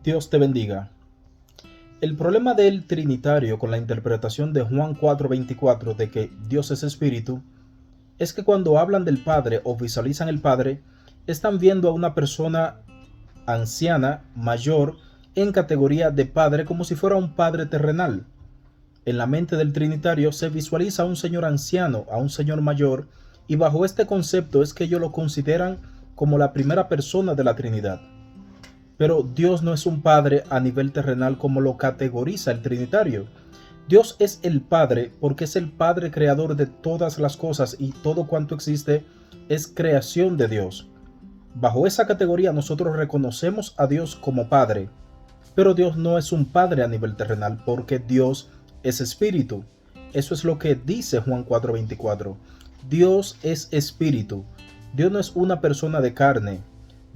Dios te bendiga. El problema del trinitario con la interpretación de Juan 4:24 de que Dios es espíritu es que cuando hablan del Padre o visualizan el Padre, están viendo a una persona anciana, mayor, en categoría de padre como si fuera un padre terrenal. En la mente del trinitario se visualiza a un señor anciano, a un señor mayor, y bajo este concepto es que ellos lo consideran como la primera persona de la Trinidad. Pero Dios no es un Padre a nivel terrenal como lo categoriza el Trinitario. Dios es el Padre porque es el Padre creador de todas las cosas y todo cuanto existe es creación de Dios. Bajo esa categoría nosotros reconocemos a Dios como Padre, pero Dios no es un Padre a nivel terrenal porque Dios es Espíritu. Eso es lo que dice Juan 4:24. Dios es Espíritu. Dios no es una persona de carne.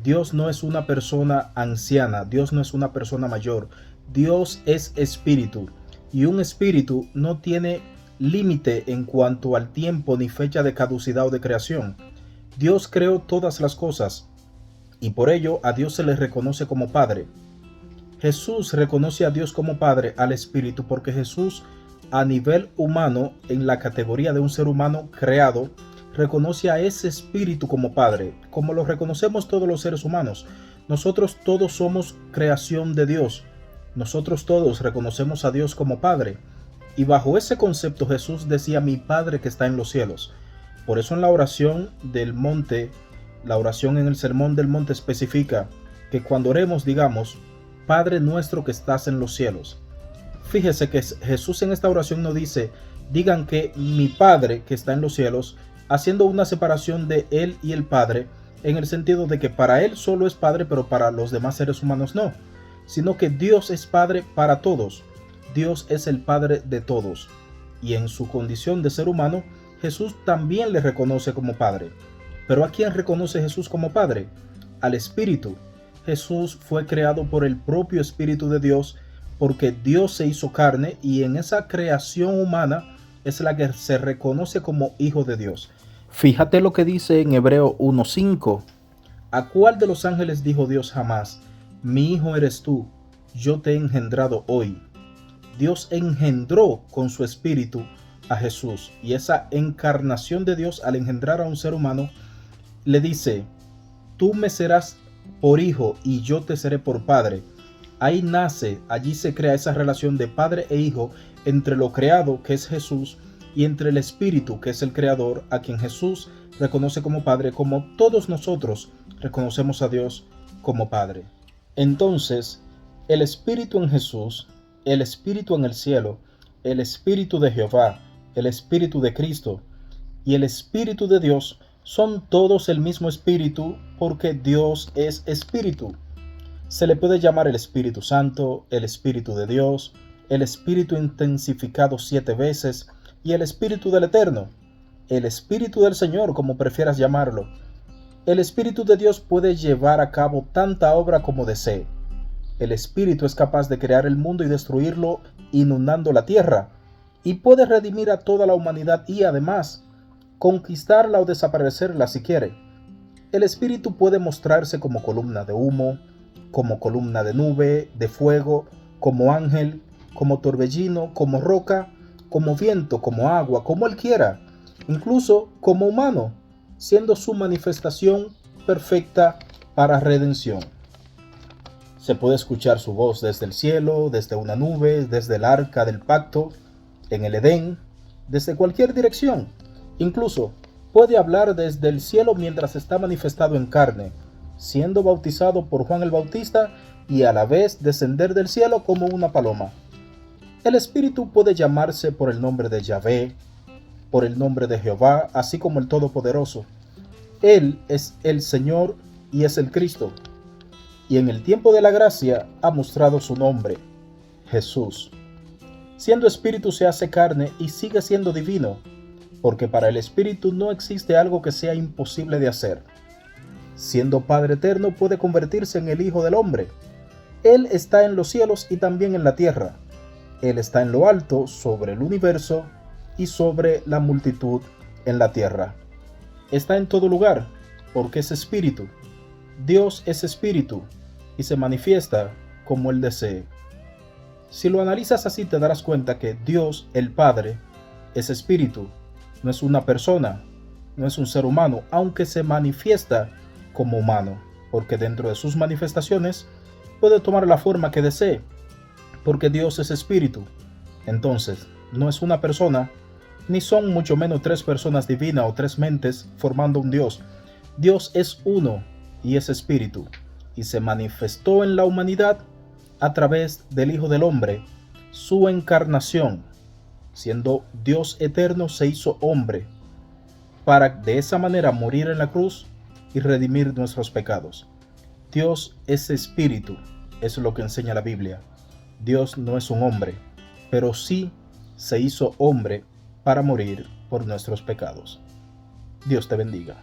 Dios no es una persona anciana, Dios no es una persona mayor, Dios es espíritu y un espíritu no tiene límite en cuanto al tiempo ni fecha de caducidad o de creación. Dios creó todas las cosas y por ello a Dios se le reconoce como Padre. Jesús reconoce a Dios como Padre al Espíritu porque Jesús a nivel humano, en la categoría de un ser humano creado, reconoce a ese espíritu como Padre, como lo reconocemos todos los seres humanos. Nosotros todos somos creación de Dios. Nosotros todos reconocemos a Dios como Padre. Y bajo ese concepto Jesús decía, mi Padre que está en los cielos. Por eso en la oración del monte, la oración en el sermón del monte especifica que cuando oremos digamos, Padre nuestro que estás en los cielos. Fíjese que Jesús en esta oración no dice, digan que mi Padre que está en los cielos, haciendo una separación de Él y el Padre, en el sentido de que para Él solo es Padre, pero para los demás seres humanos no, sino que Dios es Padre para todos. Dios es el Padre de todos. Y en su condición de ser humano, Jesús también le reconoce como Padre. ¿Pero a quién reconoce Jesús como Padre? Al Espíritu. Jesús fue creado por el propio Espíritu de Dios, porque Dios se hizo carne y en esa creación humana es la que se reconoce como Hijo de Dios. Fíjate lo que dice en Hebreo 1:5. ¿A cuál de los ángeles dijo Dios jamás, mi hijo eres tú, yo te he engendrado hoy? Dios engendró con su espíritu a Jesús y esa encarnación de Dios al engendrar a un ser humano le dice, tú me serás por hijo y yo te seré por padre. Ahí nace, allí se crea esa relación de padre e hijo entre lo creado, que es Jesús, y entre el Espíritu, que es el Creador, a quien Jesús reconoce como Padre, como todos nosotros reconocemos a Dios como Padre. Entonces, el Espíritu en Jesús, el Espíritu en el cielo, el Espíritu de Jehová, el Espíritu de Cristo y el Espíritu de Dios son todos el mismo Espíritu porque Dios es Espíritu. Se le puede llamar el Espíritu Santo, el Espíritu de Dios, el Espíritu intensificado 7 veces y el Espíritu del Eterno, el Espíritu del Señor, como prefieras llamarlo. El Espíritu de Dios puede llevar a cabo tanta obra como desee. El Espíritu es capaz de crear el mundo y destruirlo inundando la tierra, y puede redimir a toda la humanidad y además conquistarla o desaparecerla si quiere. El Espíritu puede mostrarse como columna de humo, como columna de nube, de fuego, como ángel, como torbellino, como roca, como viento, como agua, como él quiera, incluso como humano, siendo su manifestación perfecta para redención. Se puede escuchar su voz desde el cielo, desde una nube, desde el arca del pacto, en el Edén, desde cualquier dirección. Incluso puede hablar desde el cielo mientras está manifestado en carne, siendo bautizado por Juan el Bautista y a la vez descender del cielo como una paloma. El Espíritu puede llamarse por el nombre de Yahvé, por el nombre de Jehová, así como el Todopoderoso. Él es el Señor y es el Cristo. Y en el tiempo de la gracia ha mostrado su nombre, Jesús. Siendo Espíritu se hace carne y sigue siendo divino, porque para el Espíritu no existe algo que sea imposible de hacer. Siendo Padre eterno puede convertirse en el Hijo del Hombre. Él está en los cielos y también en la tierra. Él está en lo alto, sobre el universo y sobre la multitud en la tierra. Está en todo lugar, porque es espíritu. Dios es espíritu y se manifiesta como Él desee. Si lo analizas así, te darás cuenta que Dios, el Padre, es espíritu, no es una persona, no es un ser humano, aunque se manifiesta como humano, porque dentro de sus manifestaciones puede tomar la forma que desee, porque Dios es espíritu. Entonces, no es una persona, ni son mucho menos tres personas divinas o tres mentes formando un Dios. Dios es uno y es espíritu, y se manifestó en la humanidad a través del Hijo del Hombre, su encarnación, siendo Dios eterno, se hizo hombre, para de esa manera morir en la cruz y redimir nuestros pecados. Dios es espíritu, es lo que enseña la Biblia. Dios no es un hombre, pero sí se hizo hombre para morir por nuestros pecados. Dios te bendiga.